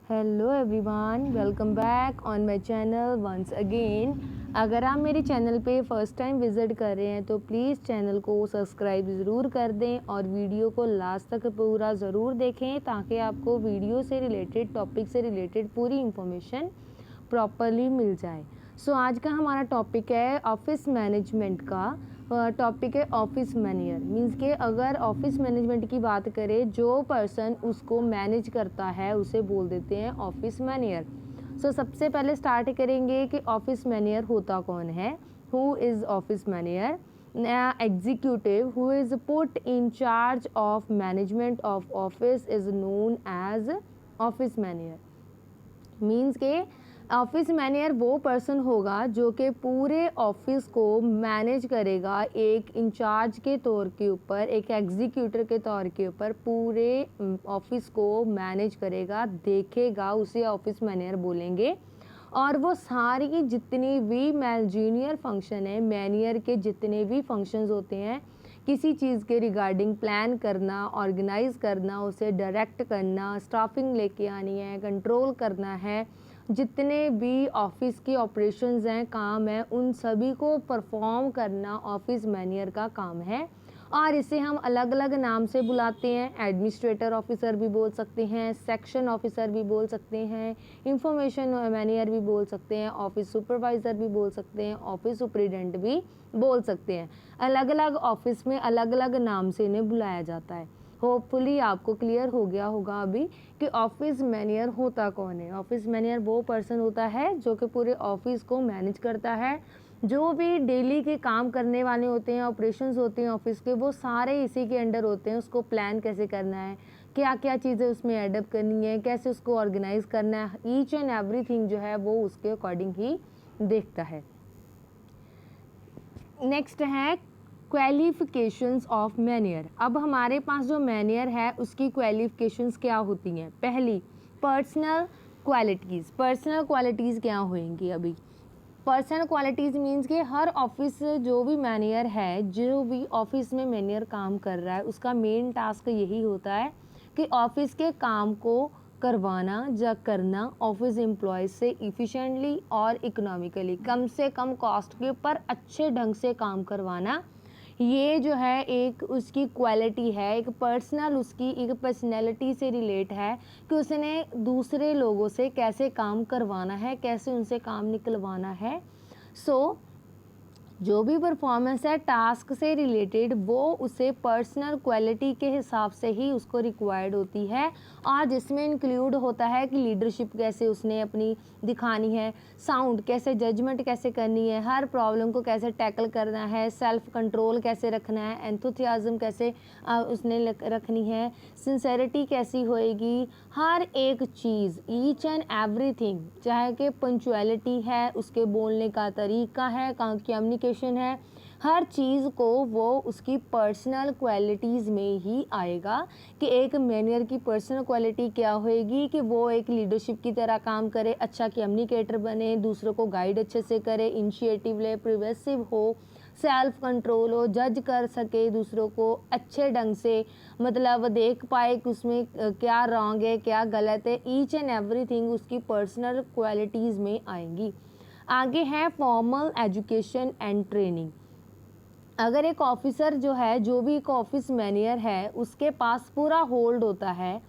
Hello everyone, welcome back on my channel once again. अगर आप मेरे चैनल पे फर्स्ट टाइम विज़िट कर रहे हैं तो प्लीज़ चैनल को सब्सक्राइब ज़रूर कर दें और वीडियो को लास्ट तक पूरा ज़रूर देखें ताकि आपको वीडियो से रिलेटेड टॉपिक से रिलेटेड पूरी इंफॉर्मेशन प्रॉपरली मिल जाए। आज का हमारा टॉपिक है ऑफिस मैनेजमेंट का। टॉपिक है ऑफिस मैनेजर। मीन्स के अगर ऑफिस मैनेजमेंट की बात करें, जो पर्सन उसको मैनेज करता है उसे बोल देते हैं ऑफिस मैनेजर। सबसे पहले स्टार्ट करेंगे कि ऑफिस मैनेजर होता कौन है। Who is office manager? Executive who is put in charge of management of office is known as office manager. Means के ऑफिस मैनेजर वो पर्सन होगा जो कि पूरे ऑफिस को मैनेज करेगा, एक इंचार्ज के तौर के ऊपर, एक एग्जीक्यूटर के तौर के ऊपर पूरे ऑफिस को मैनेज करेगा, देखेगा, उसे ऑफिस मैनेजर बोलेंगे। और वो सारी जितनी भी मैनेजरियल फंक्शन है, मैनेजर के जितने भी फंक्शंस होते हैं, किसी चीज़ के रिगार्डिंग प्लान करना, ऑर्गेनाइज करना, उसे डायरेक्ट करना, स्टाफिंग लेके आनी है, कंट्रोल करना है, जितने भी ऑफिस की ऑपरेशंस हैं, काम है, उन सभी को परफॉर्म करना ऑफिस मैनेजर का काम है। और इसे हम अलग अलग नाम से बुलाते हैं। एडमिनिस्ट्रेटर ऑफिसर भी बोल सकते हैं, सेक्शन ऑफिसर भी बोल सकते हैं, इंफॉर्मेशन मैनेजर भी बोल सकते हैं, ऑफिस सुपरवाइज़र भी बोल सकते हैं, ऑफिस सुपरिटेंडेंट भी बोल सकते हैं। अलग अलग ऑफिस में अलग अलग नाम से इन्हें बुलाया जाता है। होपफुली आपको क्लियर हो गया होगा अभी कि ऑफिस मैनेजर होता कौन है। ऑफिस मैनेजर वो पर्सन होता है जो कि पूरे ऑफिस को मैनेज करता है। जो भी डेली के काम करने वाले होते हैं, ऑपरेशंस होते हैं ऑफिस के, वो सारे इसी के अंडर होते हैं। उसको प्लान कैसे करना है, क्या क्या चीज़ें उसमें एडअप करनी है, कैसे उसको ऑर्गेनाइज करना है, ईच एंड एवरीथिंग जो है वो उसके अकॉर्डिंग ही देखता है। नेक्स्ट है क्वालिफिकेशंस ऑफ मैनेजर। अब हमारे पास जो मैनेजर है उसकी क्वालिफिकेशंस क्या होती हैं। पहली, पर्सनल क्वालिटीज़। पर्सनल क्वालिटीज़ क्या होंगी? अभी पर्सनल क्वालिटीज़ मीन्स कि हर ऑफिस जो भी मैनेजर है, जो भी ऑफिस में मैनेजर काम कर रहा है, उसका मेन टास्क यही होता है कि ऑफिस के काम को करवाना या करना, ऑफिस एम्प्लॉयज़ से इफ़िशेंटली और इकोनॉमिकली, कम से कम कॉस्ट के ऊपर अच्छे ढंग से काम करवाना। ये जो है एक उसकी क्वालिटी है, एक पर्सनल उसकी एक पर्सनैलिटी से रिलेट है कि उसने दूसरे लोगों से कैसे काम करवाना है, कैसे उनसे काम निकलवाना है। जो भी परफॉर्मेंस है टास्क से रिलेटेड, वो उसे पर्सनल क्वालिटी के हिसाब से ही उसको रिक्वायर्ड होती है। और जिसमें इंक्लूड होता है कि लीडरशिप कैसे उसने अपनी दिखानी है, साउंड कैसे, जजमेंट कैसे करनी है, हर प्रॉब्लम को कैसे टैकल करना है, सेल्फ कंट्रोल कैसे रखना है, एंथुसियाज्म कैसे उसने रखनी है, सिंसेरिटी कैसी होएगी, हर एक चीज़, ईच एंड एवरीथिंग, चाहे कि पंक्चुअलिटी है, उसके बोलने का तरीका है, कम्युनिकेशन है, हर चीज़ को वो उसकी पर्सनल क्वालिटीज़ में ही आएगा। कि एक मैनेजर की पर्सनल क्वालिटी क्या होएगी कि वो एक लीडरशिप की तरह काम करे, अच्छा कम्युनिकेटर बने, दूसरों को गाइड अच्छे से करे, इनिशिएटिव ले, प्रिवेसिव हो, सेल्फ कंट्रोल हो, जज कर सके दूसरों को अच्छे ढंग से, मतलब देख पाए कि उसमें क्या रॉन्ग है, क्या गलत है, ईच एंड एवरीथिंग उसकी पर्सनल क्वालिटीज़ में आएंगी। आगे है फॉर्मल एजुकेशन एंड ट्रेनिंग। अगर एक ऑफिसर जो है, जो भी एक ऑफिस मैनेजर है, उसके पास पूरा होल्ड होता है,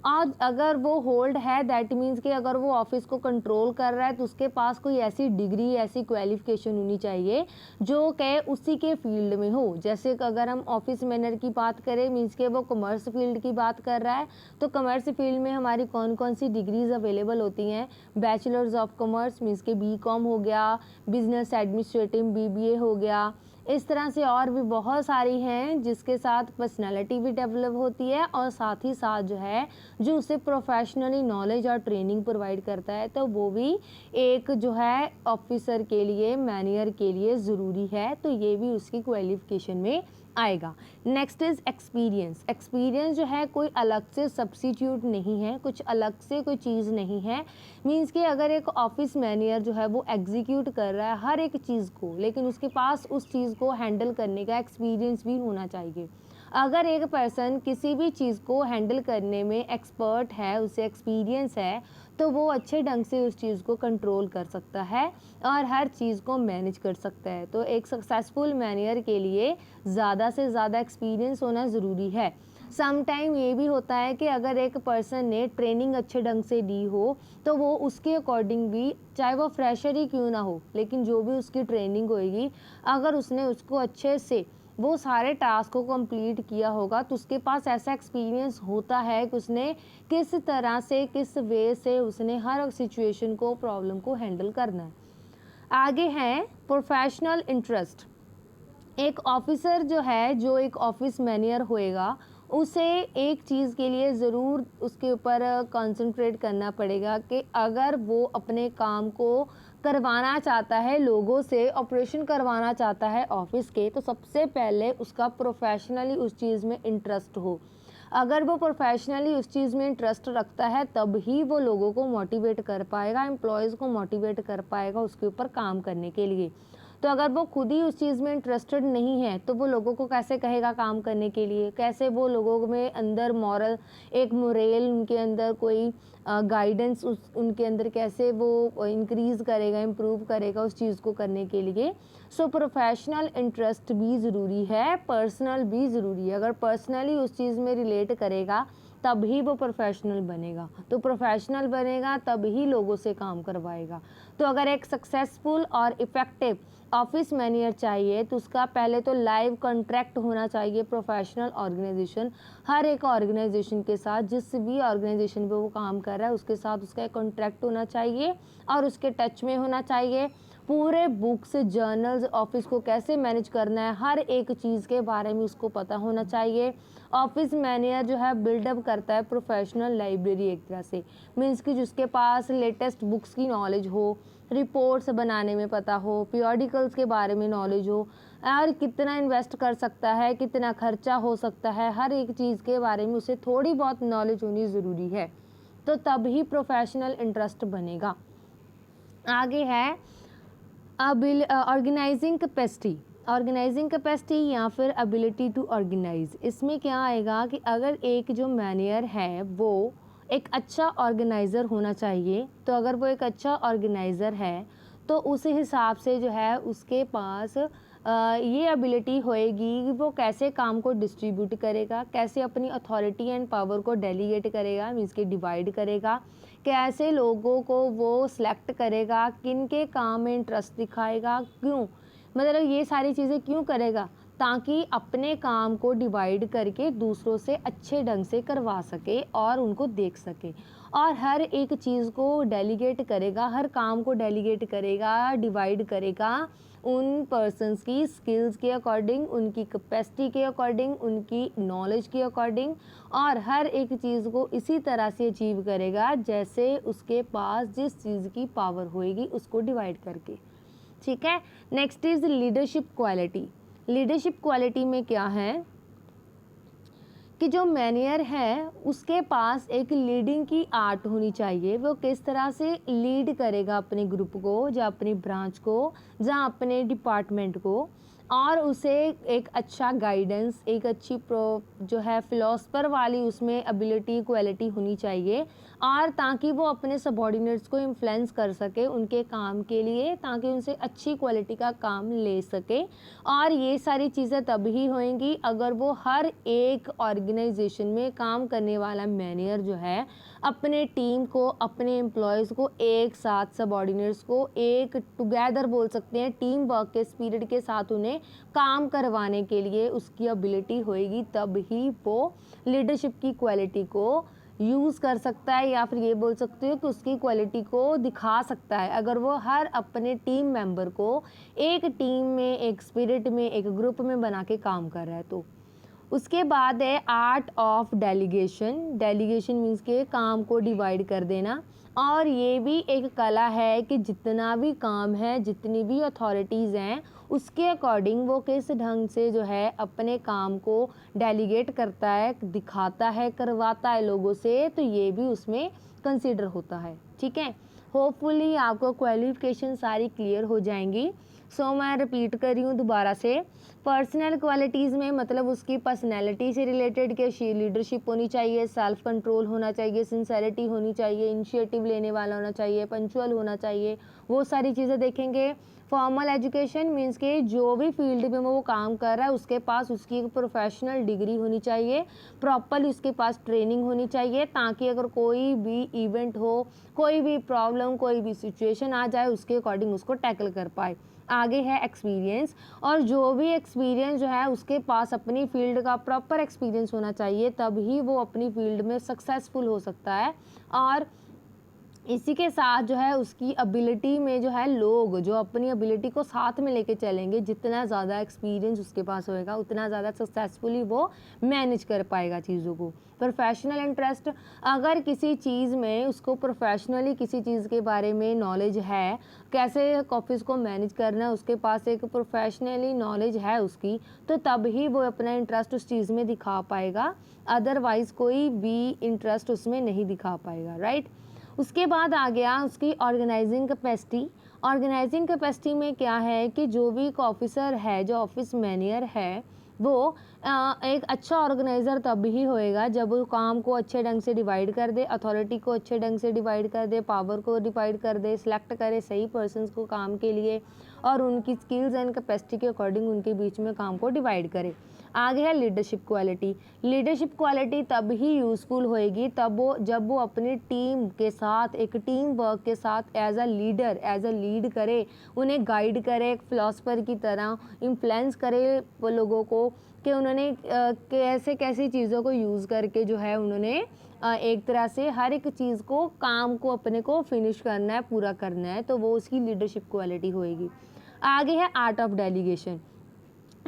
और अगर वो होल्ड है दैट मीन्स कि अगर वो ऑफिस को कंट्रोल कर रहा है तो उसके पास कोई ऐसी डिग्री, ऐसी क्वालिफिकेशन होनी चाहिए जो कि उसी के फील्ड में हो। जैसे कि अगर हम ऑफिस मैनेजर की बात करें, मीन्स के वो कॉमर्स फील्ड की बात कर रहा है, तो कॉमर्स फील्ड में हमारी कौन कौन सी डिग्रीज अवेलेबल होती हैं। बैचलर्स ऑफ कॉमर्स मीन्स के BCom हो गया, बिजनेस एडमिनिस्ट्रेटिव BBA हो गया, इस तरह से और भी बहुत सारी हैं जिसके साथ पर्सनालिटी भी डेवलप होती है और साथ ही साथ जो है जो उसे प्रोफेशनली नॉलेज और ट्रेनिंग प्रोवाइड करता है, तो वो भी एक जो है ऑफिसर के लिए, मैनेजर के लिए ज़रूरी है। तो ये भी उसकी क्वालिफिकेशन में आएगा। Next is experience. एक्सपीरियंस जो है कोई अलग से सब्स्टिट्यूट नहीं है, कुछ अलग से कोई चीज़ नहीं है। मीन्स कि अगर एक ऑफिस मैनेजर जो है वो एग्जीक्यूट कर रहा है हर एक चीज़ को, लेकिन उसके पास उस चीज़ को हैंडल करने का एक्सपीरियंस भी होना चाहिए। अगर एक पर्सन किसी भी चीज़ को हैंडल करने में एक्सपर्ट है, उसे एक्सपीरियंस है, तो वो अच्छे ढंग से उस चीज़ को कंट्रोल कर सकता है और हर चीज़ को मैनेज कर सकता है। तो एक सक्सेसफुल मैनेजर के लिए ज़्यादा से ज़्यादा एक्सपीरियंस होना ज़रूरी है। सम टाइम ये भी होता है कि अगर एक पर्सन ने ट्रेनिंग अच्छे ढंग से ली हो तो वो उसके अकॉर्डिंग भी, चाहे वो फ्रेशर ही क्यों ना हो, लेकिन जो भी उसकी ट्रेनिंग होएगी, अगर उसने उसको अच्छे से वो सारे टास्क को कंप्लीट किया होगा तो उसके पास ऐसा एक्सपीरियंस होता है कि उसने किस तरह से, किस वे से उसने हर सिचुएशन को, प्रॉब्लम को हैंडल करना है। आगे है प्रोफेशनल इंटरेस्ट। एक ऑफिसर जो है, जो एक ऑफिस मैनेजर होएगा, उसे एक चीज़ के लिए ज़रूर उसके ऊपर कंसंट्रेट करना पड़ेगा कि अगर वो अपने काम को करवाना चाहता है, लोगों से ऑपरेशन करवाना चाहता है ऑफिस के, तो सबसे पहले उसका प्रोफेशनली उस चीज़ में इंटरेस्ट हो। अगर वो प्रोफेशनली उस चीज़ में इंटरेस्ट रखता है तब ही वो लोगों को मोटिवेट कर पाएगा, एम्प्लॉयज़ को मोटिवेट कर पाएगा उसके ऊपर काम करने के लिए। तो अगर वो खुद ही उस चीज़ में इंटरेस्टेड नहीं है तो वो लोगों को कैसे कहेगा काम करने के लिए, कैसे वो लोगों में अंदर मॉरल, एक मोरल उनके अंदर कोई गाइडेंस उस उनके अंदर कैसे वो इंक्रीज़ करेगा, इम्प्रूव करेगा उस चीज़ को करने के लिए। सो प्रोफेशनल इंटरेस्ट भी ज़रूरी है, पर्सनल भी ज़रूरी है। अगर पर्सनली उस चीज़ में रिलेट करेगा तब ही वो प्रोफेशनल बनेगा, तो प्रोफेशनल बनेगा तब ही लोगों से काम करवाएगा। तो अगर एक सक्सेसफुल और इफ़ेक्टिव ऑफिस मैनेजर चाहिए तो उसका पहले तो लाइव कॉन्ट्रैक्ट होना चाहिए प्रोफेशनल ऑर्गेनाइजेशन, हर एक ऑर्गेनाइजेशन के साथ, जिस भी ऑर्गेनाइजेशन पे वो काम कर रहा है उसके साथ उसका एक कॉन्ट्रैक्ट होना चाहिए और उसके टच में होना चाहिए। पूरे बुक्स, जर्नल्स, ऑफिस को कैसे मैनेज करना है, हर एक चीज़ के बारे में उसको पता होना चाहिए। ऑफिस मैनेजर जो है बिल्डअप करता है प्रोफेशनल लाइब्रेरी एक तरह से, मीन्स कि जिसके पास लेटेस्ट बुक्स की नॉलेज हो, रिपोर्ट्स बनाने में पता हो, पीरियडिकल्स के बारे में नॉलेज हो, और कितना इन्वेस्ट कर सकता है, कितना खर्चा हो सकता है, हर एक चीज़ के बारे में उसे थोड़ी बहुत नॉलेज होनी ज़रूरी है, तो तब ही प्रोफेशनल इंटरेस्ट बनेगा। आगे है ऑर्गेनाइजिंग कैपेसिटी। ऑर्गेनाइजिंग कैपेसिटी या फिर एबिलिटी टू ऑर्गेनाइज, इसमें क्या आएगा कि अगर एक जो मैनेजर है वो एक अच्छा ऑर्गेनाइज़र होना चाहिए, तो अगर वो एक अच्छा ऑर्गेनाइज़र है तो उस हिसाब से जो है उसके पास ये एबिलिटी होएगी कि वो कैसे काम को डिस्ट्रीब्यूट करेगा, कैसे अपनी अथॉरिटी एंड पावर को डेलीगेट करेगा, मीन्स के डिवाइड करेगा, कैसे लोगों को वो सिलेक्ट करेगा, किन के काम में इंटरेस्ट दिखाएगा, क्यों, मतलब ये सारी चीज़ें क्यों करेगा, ताकि अपने काम को डिवाइड करके दूसरों से अच्छे ढंग से करवा सके और उनको देख सके, और हर एक चीज़ को डेलीगेट करेगा, हर काम को डेलीगेट करेगा, डिवाइड करेगा उन पर्सन्स की स्किल्स के अकॉर्डिंग, उनकी कैपेसिटी के अकॉर्डिंग, उनकी नॉलेज के अकॉर्डिंग, और हर एक चीज़ को इसी तरह से अचीव करेगा जैसे उसके पास जिस चीज़ की पावर होएगी उसको डिवाइड करके। ठीक है, next is leadership quality. Leadership quality में क्या है कि जो मैनेजर है उसके पास एक लीडिंग की आर्ट होनी चाहिए, वो किस तरह से लीड करेगा अपने ग्रुप को, या अपनी ब्रांच को, या अपने डिपार्टमेंट को, और उसे एक अच्छा गाइडेंस, एक अच्छी जो है फिलोसफर वाली उसमें एबिलिटी, क्वालिटी होनी चाहिए, और ताकि वो अपने सबॉर्डिनेट्स को इन्फ्लुएंस कर सके उनके काम के लिए, ताकि उनसे अच्छी क्वालिटी का काम ले सके। और ये सारी चीज़ें तभी होंगी अगर वो हर एक ऑर्गेनाइजेशन में काम करने वाला मैनेजर जो है अपने टीम को, अपने एम्प्लॉयज़ को एक साथ, सबॉर्डिनेट्स को एक टुगेदर बोल सकते हैं, टीम वर्क के स्पिरिट के साथ उन्हें काम करवाने के लिए उसकी एबिलिटी होएगी, तब ही वो लीडरशिप की क्वालिटी को यूज़ कर सकता है, या फिर ये बोल सकते हो कि उसकी क्वालिटी को दिखा सकता है। अगर वो हर अपने टीम मेंबर को एक टीम में, एक स्पिरिट में, एक ग्रुप में बना के काम कर रहा है तो। उसके बाद है art of delegation. Delegation means के काम को डिवाइड कर देना, और ये भी एक कला है कि जितना भी काम है, जितनी भी अथॉरिटीज़ हैं, उसके अकॉर्डिंग वो किस ढंग से जो है अपने काम को डेलीगेट करता है, दिखाता है, करवाता है लोगों से, तो ये भी उसमें कंसीडर होता है। ठीक है, होपफुली आपको क्वालिफिकेशन सारी क्लियर हो जाएंगी। सो मैं रिपीट कर रही हूँ दोबारा से। पर्सनल क्वालिटीज़ में मतलब उसकी पर्सनैलिटी से रिलेटेड कि लीडरशिप होनी चाहिए, सेल्फ कंट्रोल होना चाहिए, सिंसेरिटी होनी चाहिए, इनिशिएटिव लेने वाला होना चाहिए, पंचुअल होना चाहिए, वो सारी चीज़ें देखेंगे। फॉर्मल एजुकेशन मीन्स कि जो भी फील्ड में वो काम कर रहा है उसके पास उसकी एक प्रोफेशनल डिग्री होनी चाहिए, प्रॉपरली उसके पास ट्रेनिंग होनी चाहिए, ताकि अगर कोई भी इवेंट हो, कोई भी प्रॉब्लम, कोई भी सिचुएशन आ जाए, उसके अकॉर्डिंग उसको टैकल कर पाए। आगे है एक्सपीरियंस, और जो भी एक्सपीरियंस जो है उसके पास अपनी फील्ड का प्रॉपर एक्सपीरियंस होना चाहिए, तभी वो अपनी फील्ड में सक्सेसफुल हो सकता है। और इसी के साथ जो है उसकी एबिलिटी में जो है लोग जो अपनी एबिलिटी को साथ में लेके चलेंगे, जितना ज़्यादा एक्सपीरियंस उसके पास होएगा उतना ज़्यादा सक्सेसफुली वो मैनेज कर पाएगा चीज़ों को। प्रोफेशनल इंटरेस्ट, अगर किसी चीज़ में उसको प्रोफेशनली किसी चीज़ के बारे में नॉलेज है, कैसे ऑफिस को मैनेज करना है, उसके पास एक प्रोफेशनली नॉलेज है उसकी, तो तब ही वो अपना इंटरेस्ट उस चीज़ में दिखा पाएगा, अदरवाइज़ कोई भी इंटरेस्ट उसमें नहीं दिखा पाएगा, राइट। उसके बाद आ गया उसकी ऑर्गेनाइजिंग कैपेसिटी। ऑर्गेनाइजिंग कैपेसिटी में क्या है कि जो भी एक ऑफिसर है, जो ऑफिस मैनेजर है, वो एक अच्छा ऑर्गेनाइज़र तब ही होएगा जब वो काम को अच्छे ढंग से डिवाइड कर दे, अथॉरिटी को अच्छे ढंग से डिवाइड कर दे, पावर को डिवाइड कर दे, सिलेक्ट करे सही पर्सन्स को काम के लिए, और उनकी स्किल्स एंड कैपेसिटी के अकॉर्डिंग उनके बीच में काम को डिवाइड करे। आगे है लीडरशिप क्वालिटी। लीडरशिप क्वालिटी तब ही यूज़फुल होएगी जब वो अपनी टीम के साथ, एक टीम वर्क के साथ एज अ लीड करे, उन्हें गाइड करे, एक फिलोसफर की तरह इन्फ्लुएंस करे वो लोगों को कि उन्होंने कैसे कैसी चीज़ों को यूज़ करके जो है उन्होंने एक तरह से हर एक चीज़ को, काम को अपने को फिनिश करना है, पूरा करना है, तो वो उसकी लीडरशिप क्वालिटी होएगी। आगे है art of delegation.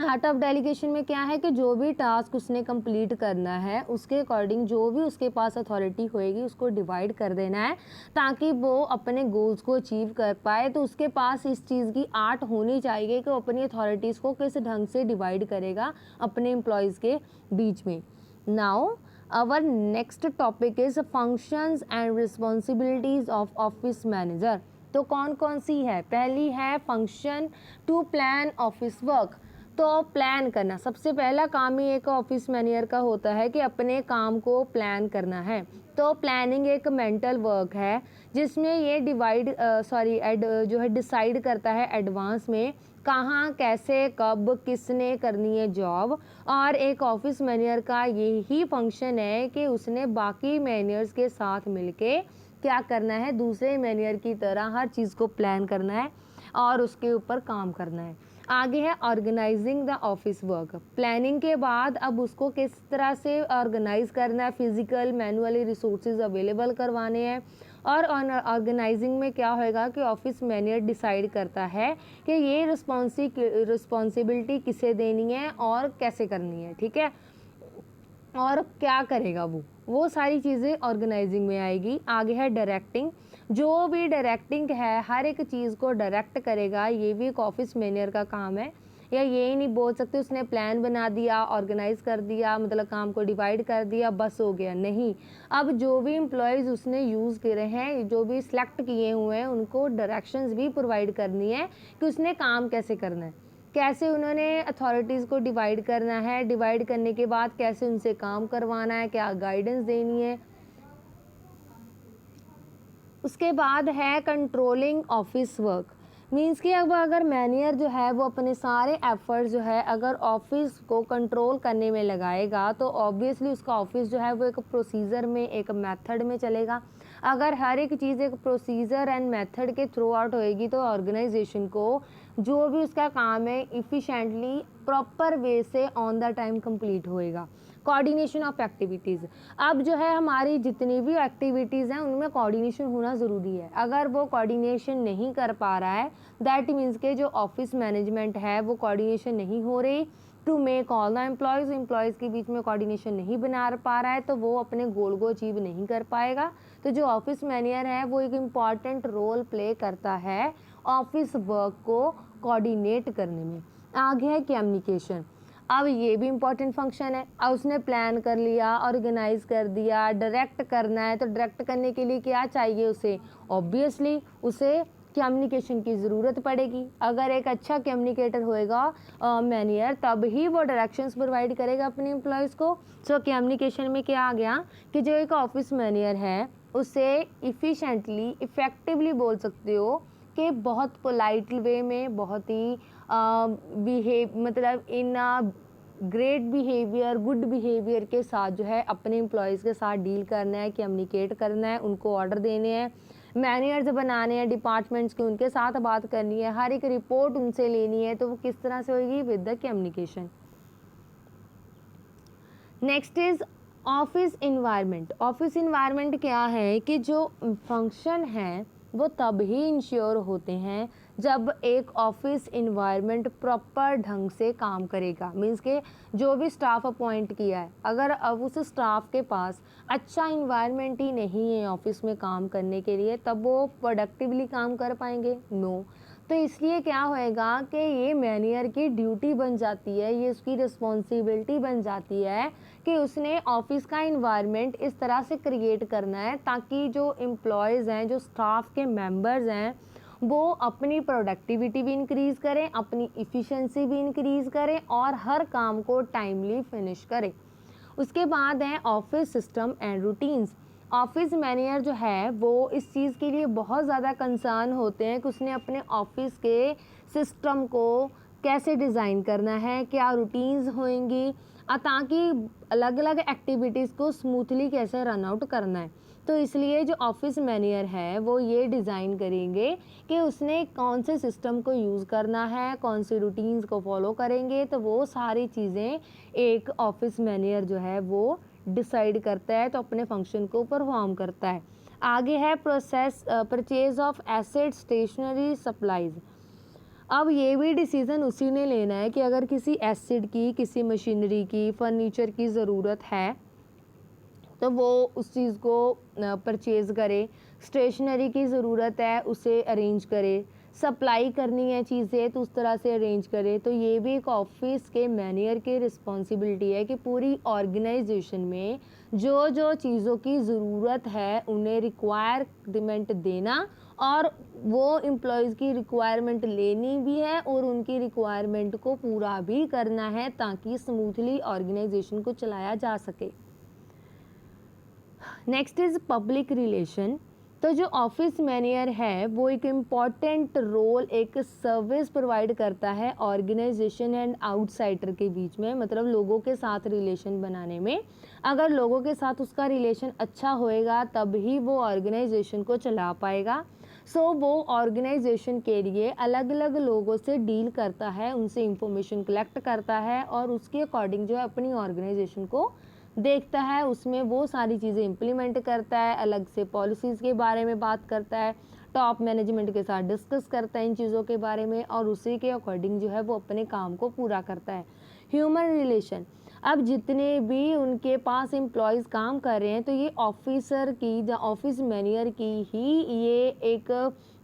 Art of delegation में क्या है कि जो भी टास्क उसने कंप्लीट करना है उसके अकॉर्डिंग जो भी उसके पास अथॉरिटी होएगी उसको डिवाइड कर देना है, ताकि वो अपने गोल्स को अचीव कर पाए। तो उसके पास इस चीज़ की आर्ट होनी चाहिए कि वो अपनी अथॉरिटीज़ को किस ढंग से डिवाइड करेगा अपने एम्प्लॉयज़ के बीच में। Now our next topic is functions and responsibilities of office manager. तो कौन कौन सी है? पहली है function to plan office work. तो प्लान करना, सबसे पहला काम ही एक ऑफिस मैनेजर का होता है कि अपने काम को प्लान करना है। तो प्लानिंग एक मेंटल वर्क है जिसमें ये जो है डिसाइड करता है एडवांस में कहाँ, कैसे, कब, किसने करनी है जॉब। और एक ऑफिस मैनेजर का यही फंक्शन है कि उसने बाकी मैनेजर्स के साथ मिलके क्या करना है, दूसरे मैनेजर की तरह हर चीज़ को प्लान करना है और उसके ऊपर काम करना है। आगे है organising the office work. Planning के बाद अब उसको किस तरह से ऑर्गेनाइज करना है, फिजिकल मैनुअली रिसोर्सेज अवेलेबल करवाने हैं। और ऑर्गेनाइजिंग में क्या होएगा कि ऑफिस मैनेजर डिसाइड करता है कि ये रिस्पॉन्सिबिलिटी किसे देनी है और कैसे करनी है, ठीक है, और क्या करेगा वो सारी चीज़ें ऑर्गेनाइजिंग में आएगी। आगे है डायरेक्टिंग। जो भी डायरेक्टिंग है, हर एक चीज़ को डायरेक्ट करेगा, ये भी एक ऑफिस मैनेजर का काम है। या ये नहीं बोल सकते उसने प्लान बना दिया, ऑर्गेनाइज कर दिया, मतलब काम को डिवाइड कर दिया, बस हो गया, नहीं। अब जो भी एम्प्लॉयज़ उसने यूज़ करे हैं, जो भी सिलेक्ट किए हुए हैं, उनको डायरेक्शंस भी प्रोवाइड करनी है कि उसने काम कैसे करना है, कैसे उन्होंने अथॉरिटीज़ को डिवाइड करना है, डिवाइड करने के बाद कैसे उनसे काम करवाना है, क्या गाइडेंस देनी है। उसके बाद है कंट्रोलिंग ऑफिस वर्क। मीन्स कि अब अगर मैनेजर जो है वो अपने सारे एफर्ट्स जो है अगर ऑफिस को कंट्रोल करने में लगाएगा, तो ऑब्वियसली उसका ऑफिस जो है वो एक प्रोसीजर में, एक मेथड में चलेगा। अगर हर एक चीज़ एक प्रोसीजर एंड मेथड के थ्रू आउट होएगी, तो ऑर्गेनाइजेशन को जो भी उसका काम है इफ़िशेंटली प्रॉपर वे से ऑन द टाइम कंप्लीट होएगा। Coordination of activities. अब जो है हमारी जितनी भी एक्टिविटीज़ हैं उनमें कोऑर्डिनेशन होना ज़रूरी है। अगर वो कोऑर्डिनेशन नहीं कर पा रहा है, दैट मीन्स के जो ऑफिस मैनेजमेंट है वो कोऑर्डिनेशन नहीं हो रही to make all the employees के बीच में कोऑर्डिनेशन नहीं बना पा रहा है, तो वो अपने गोल को अचीव नहीं कर पाएगा। तो जो ऑफिस मैनेजर है वो एक इम्पॉर्टेंट रोल प्ले करता है ऑफिस वर्क को कोऑर्डिनेट करने में। आगे है कम्युनिकेशन। अब ये भी इम्पॉर्टेंट फंक्शन है। अब उसने प्लान कर लिया, ऑर्गेनाइज कर दिया, डायरेक्ट करना है, तो डायरेक्ट करने के लिए क्या चाहिए उसे? ऑब्वियसली उसे कम्युनिकेशन की ज़रूरत पड़ेगी। अगर एक अच्छा कम्युनिकेटर होएगा मैनेजर, तब ही वो डायरेक्शंस प्रोवाइड करेगा अपने एम्प्लॉयज़ को। सो कम्युनिकेशन में क्या आ गया कि जो एक ऑफिस मैनेजर है उसे इफ़िशेंटली इफ़ेक्टिवली बोल सकते हो कि बहुत पोलाइट वे में, बहुत ही मतलब in great behaviour, good behaviour के साथ जो है अपने एम्प्लॉयज़ के साथ डील करना है, कम्युनिकेट करना है, उनको ऑर्डर देने हैं, मैनेजर्स बनाने हैं डिपार्टमेंट्स के, उनके साथ बात करनी है, हर एक रिपोर्ट उनसे लेनी है। तो वो किस तरह से होगी? With the communication. Next is office environment. Office environment क्या है कि जो फंक्शन है वो तब ही इंश्योर होते हैं जब एक ऑफिस इन्वायरमेंट प्रॉपर ढंग से काम करेगा। मीन्स के जो भी स्टाफ अपॉइंट किया है, अगर अब उस स्टाफ के पास अच्छा इन्वायरमेंट ही नहीं है ऑफिस में काम करने के लिए, तब वो प्रोडक्टिवली काम कर पाएंगे? नो। तो इसलिए क्या होएगा कि ये मैनेजर की ड्यूटी बन जाती है, ये उसकी रिस्पॉन्सिबिलिटी बन जाती है कि उसने ऑफिस का इन्वायरमेंट इस तरह से क्रिएट करना है ताकि जो एम्प्लॉयज़ हैं, जो स्टाफ के मेंबर्स हैं, वो अपनी प्रोडक्टिविटी भी इंक्रीज़ करें, अपनी इफ़िशेंसी भी इंक्रीज़ करें और हर काम को टाइमली फिनिश करें। उसके बाद है office system and routines. Office manager जो है वो इस चीज़ के लिए बहुत ज़्यादा कंसर्न होते हैं कि उसने अपने ऑफिस के सिस्टम को कैसे डिज़ाइन करना है, क्या रूटीन्स होंगी, ताकि अलग अलग एक्टिविटीज़ को स्मूथली कैसे रन आउट करना है। तो इसलिए जो ऑफिस मैनेजर है वो ये डिज़ाइन करेंगे कि उसने कौन से सिस्टम को यूज़ करना है, कौन सी रूटीन्स को फॉलो करेंगे। तो वो सारी चीज़ें एक ऑफिस मैनेजर जो है वो डिसाइड करता है, तो अपने फंक्शन को परफॉर्म करता है। आगे है process purchase of asset, stationery, supplies. अब ये भी डिसीज़न उसी ने लेना है कि अगर किसी एसिड की, किसी मशीनरी की, फर्नीचर की ज़रूरत है तो वो उस चीज़ को परचेज़ करे, स्टेशनरी की ज़रूरत है उसे अरेंज करे, सप्लाई करनी है चीज़ें तो उस तरह से अरेंज करे। तो ये भी एक ऑफिस के मैनेजर की रिस्पॉन्सिबिलिटी है कि पूरी ऑर्गेनाइजेशन में जो जो चीज़ों की ज़रूरत है उन्हें रिक्वायरमेंट देना, और वो एम्प्लॉयज़ की रिक्वायरमेंट लेनी भी है और उनकी रिक्वायरमेंट को पूरा भी करना है ताकि स्मूथली ऑर्गेनाइजेशन को चलाया जा सके। Next is public relation. तो जो ऑफिस मैनेजर है वो एक इम्पॉर्टेंट रोल, एक सर्विस प्रोवाइड करता है ऑर्गेनाइजेशन एंड आउटसाइडर के बीच में, मतलब लोगों के साथ रिलेशन बनाने में। अगर लोगों के साथ उसका रिलेशन अच्छा होएगा तब ही वो ऑर्गेनाइजेशन को चला पाएगा। सो वो ऑर्गेनाइजेशन के लिए अलग अलग लोगों से डील करता है, उनसे इंफॉर्मेशन कलेक्ट करता है और उसके अकॉर्डिंग जो है अपनी ऑर्गेनाइजेशन को देखता है, उसमें वो सारी चीज़ें इम्प्लीमेंट करता है, अलग से पॉलिसीज़ के बारे में बात करता है, टॉप मैनेजमेंट के साथ डिस्कस करता है इन चीज़ों के बारे में और उसी के अकॉर्डिंग जो है वो अपने काम को पूरा करता है। Human relation. अब जितने भी उनके पास एम्प्लॉयज़ काम कर रहे हैं तो ये ऑफिसर की या ऑफिस मैनेजर की ही ये एक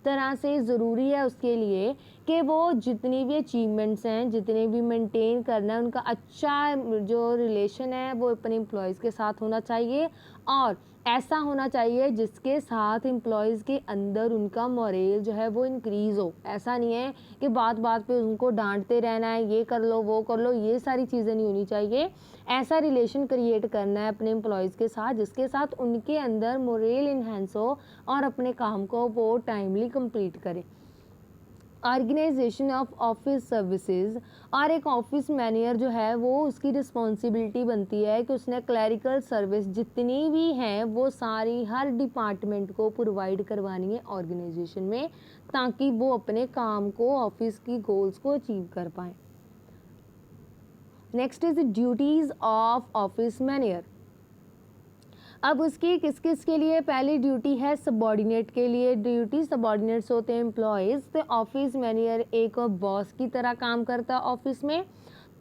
तरह से ज़रूरी है उसके लिए कि वो जितनी भी अचीवमेंट्स हैं, जितने भी मेंटेन करना है, उनका अच्छा जो रिलेशन है वो अपने एम्प्लॉयज़ के साथ होना चाहिए और ऐसा होना चाहिए जिसके साथ एम्प्लॉयज़ के अंदर उनका मोरल जो है वो इंक्रीज़ हो। ऐसा नहीं है कि बात बात पे उनको डांटते रहना है, ये कर लो वो कर लो, ये सारी चीज़ें नहीं होनी चाहिए। ऐसा रिलेशन क्रिएट करना है अपने एम्प्लॉयज़ के साथ जिसके साथ उनके अंदर मोरल इन्हेंस हो और अपने काम को वो टाइमली कंप्लीट करें। Organisation of office services. और एक ऑफिस मैनेजर जो है वो उसकी रिस्पॉन्सिबिलिटी बनती है कि उसने क्लरिकल सर्विस जितनी भी हैं वो सारी हर डिपार्टमेंट को प्रोवाइड करवानी है ऑर्गेनाइजेशन में ताकि वो अपने काम को, ऑफिस की गोल्स को अचीव कर पाएँ। Next is duties of office manager. अब उसकी किस किस के लिए पहली ड्यूटी है सबॉर्डिनेट के लिए ड्यूटी। सबॉर्डिनेट्स होते हैं एम्प्लॉयज़। तो ऑफिस मैनेजर एक बॉस की तरह काम करता है ऑफिस में,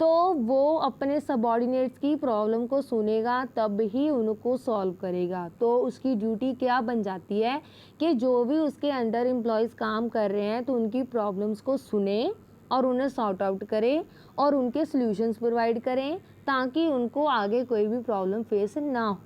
तो वो अपने सबॉर्डिनेट्स की प्रॉब्लम को सुनेगा तब ही उनको सॉल्व करेगा। तो उसकी ड्यूटी क्या बन जाती है कि जो भी उसके अंडर एम्प्लॉयज़ काम कर रहे हैं तो उनकी प्रॉब्लम्स को सुने और उन्हें सॉर्ट आउट करें और उनके सॉल्यूशंस प्रोवाइड करें ताकि उनको आगे कोई भी प्रॉब्लम फेस ना हो।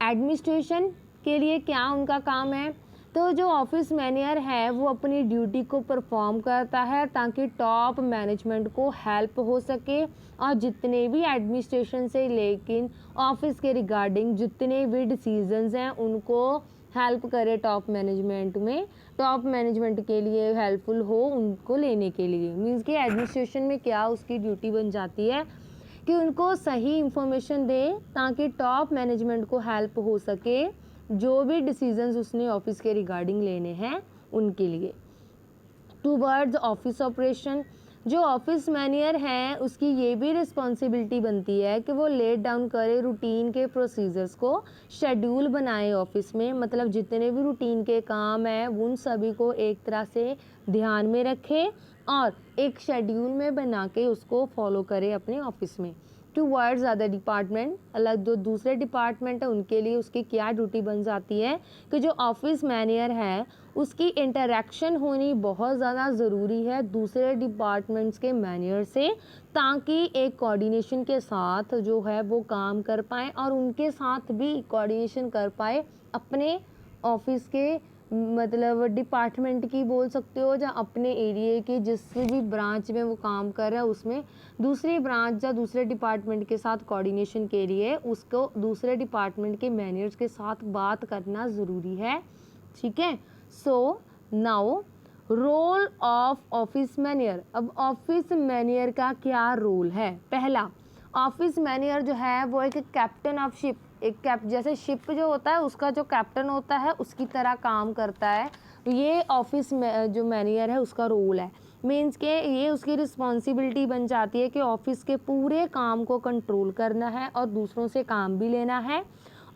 एडमिनिस्ट्रेशन के लिए क्या उनका काम है, तो तो जो ऑफिस मैनेजर है वो अपनी ड्यूटी को परफॉर्म करता है ताकि टॉप मैनेजमेंट को हेल्प हो सके, और जितने भी एडमिनिस्ट्रेशन से लेकिन ऑफिस के रिगार्डिंग जितने भी डिसीजंस हैं उनको हेल्प करे टॉप मैनेजमेंट के लिए हेल्पफुल हो उनको लेने के लिए। मीन्स कि एडमिनिस्ट्रेशन में क्या उसकी ड्यूटी बन जाती है कि उनको सही इंफॉर्मेशन दे ताकि टॉप मैनेजमेंट को हेल्प हो सके जो भी डिसीजंस उसने ऑफिस के रिगार्डिंग लेने हैं उनके लिए। टूवर्ड्स ऑफिस ऑपरेशन, जो ऑफिस मैनेजर है उसकी ये भी रिस्पॉन्सिबिलिटी बनती है कि वो लेट डाउन करे रूटीन के प्रोसीजर्स को, शेड्यूल बनाए ऑफिस में, मतलब जितने भी रूटीन के काम हैं उन सभी को एक तरह से ध्यान में रखे और एक शेड्यूल में बना के उसको फॉलो करे अपने ऑफिस में। टूवर्ड्स अदर डिपार्टमेंट, अलग जो दूसरे डिपार्टमेंट है उनके लिए उसकी क्या ड्यूटी बन जाती है कि जो ऑफिस मैनेजर है उसकी इंटरेक्शन होनी बहुत ज़्यादा ज़रूरी है दूसरे डिपार्टमेंट्स के मैनेजर से, ताकि एक कोऑर्डिनेशन के साथ जो है वो काम कर पाए और उनके साथ भी कोऑर्डिनेशन कर पाए अपने ऑफिस के, मतलब डिपार्टमेंट की बोल सकते हो, या अपने एरिया की जिस भी ब्रांच में वो काम कर रहा है उसमें दूसरी ब्रांच या दूसरे डिपार्टमेंट के साथ कोऑर्डिनेशन के लिए उसको दूसरे डिपार्टमेंट के मैनेजर्स के साथ बात करना ज़रूरी है। ठीक है। So now role of office manager. अब ऑफिस मैनेजर का क्या रोल है? पहला, ऑफिस मैनेजर जो है वो एक कैप्टन ऑफ शिप, जैसे शिप जो होता है उसका जो कैप्टन होता है उसकी तरह काम करता है। ये ऑफिस में जो मैनेजर है उसका रोल है। मीन्स के ये उसकी रिस्पॉन्सिबिलिटी बन जाती है कि ऑफिस के पूरे काम को कंट्रोल करना है और दूसरों से काम भी लेना है,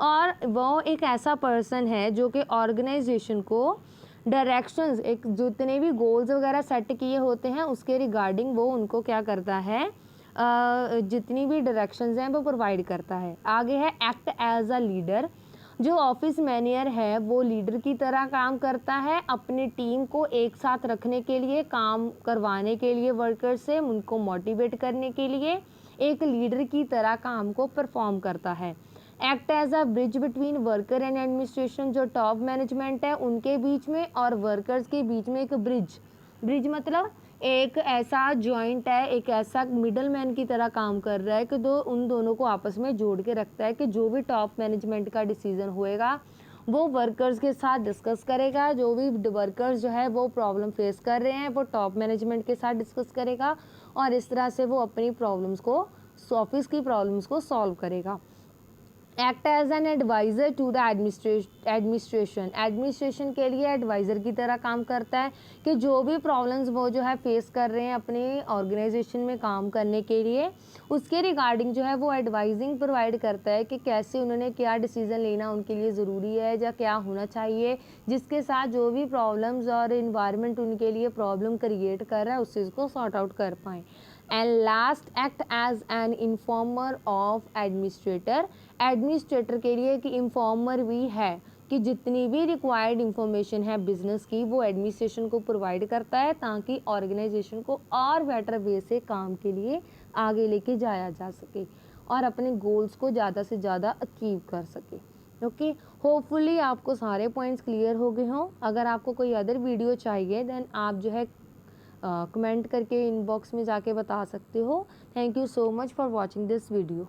और वो एक ऐसा पर्सन है जो कि ऑर्गेनाइजेशन को डायरेक्शंस, एक जितने भी गोल्स वगैरह सेट किए होते हैं उसके रिगार्डिंग वो उनको क्या करता है, जितनी भी डायरेक्शंस हैं वो प्रोवाइड करता है। आगे है एक्ट एज अ लीडर। जो ऑफिस मैनेजर है वो लीडर की तरह काम करता है, अपनी टीम को एक साथ रखने के लिए, काम करवाने के लिए वर्कर्स से, उनको मोटिवेट करने के लिए एक लीडर की तरह काम को परफॉर्म करता है। Act as a bridge between worker and administration, जो टॉप मैनेजमेंट है उनके बीच में और वर्कर्स के बीच में एक ब्रिज मतलब एक ऐसा जॉइंट है, एक ऐसा मिडल मैन की तरह काम कर रहा है कि उन दोनों को आपस में जोड़ के रखता है कि जो भी टॉप मैनेजमेंट का डिसीजन होएगा वो वर्कर्स के साथ डिस्कस करेगा, जो भी वर्कर्स जो है वो प्रॉब्लम फेस कर रहे हैं वो टॉप मैनेजमेंट के साथ डिस्कस करेगा और इस तरह से वो अपनी प्रॉब्लम्स को, ऑफिस की प्रॉब्लम्स को सॉल्व करेगा। Act as an adviser to the administration के लिए एडवाइज़र की तरह काम करता है कि जो भी प्रॉब्लम्स वो जो है फेस कर रहे हैं अपने ऑर्गेनाइजेशन में काम करने के लिए उसके रिगार्डिंग जो है वो एडवाइजिंग प्रोवाइड करता है कि कैसे उन्होंने क्या डिसीज़न लेना उनके लिए ज़रूरी है या क्या होना चाहिए, जिसके साथ जो भी प्रॉब्लम्स और इन्वायरमेंट उनके लिए प्रॉब्लम क्रिएट कर रहा है उस चीज़ को सॉर्ट आउट कर पाएँ। And last, act as an informer of administrator. Administrator के लिए कि इन्फॉर्मर भी है कि जितनी भी रिक्वायर्ड इंफॉर्मेशन है बिजनेस की वो एडमिनिस्ट्रेशन को प्रोवाइड करता है ताकि ऑर्गेनाइजेशन को और बेटर वे से काम के लिए आगे लेके जाया जा सके और अपने गोल्स को ज़्यादा से ज़्यादा अचीव कर सके। ओके, होपफुली आपको सारे पॉइंट्स क्लियर हो गए हों। अगर आपको कोई अदर वीडियो चाहिए देन आप जो है कमेंट करके इनबॉक्स में जाके बता सकते हो। Thank you so much for watching this video.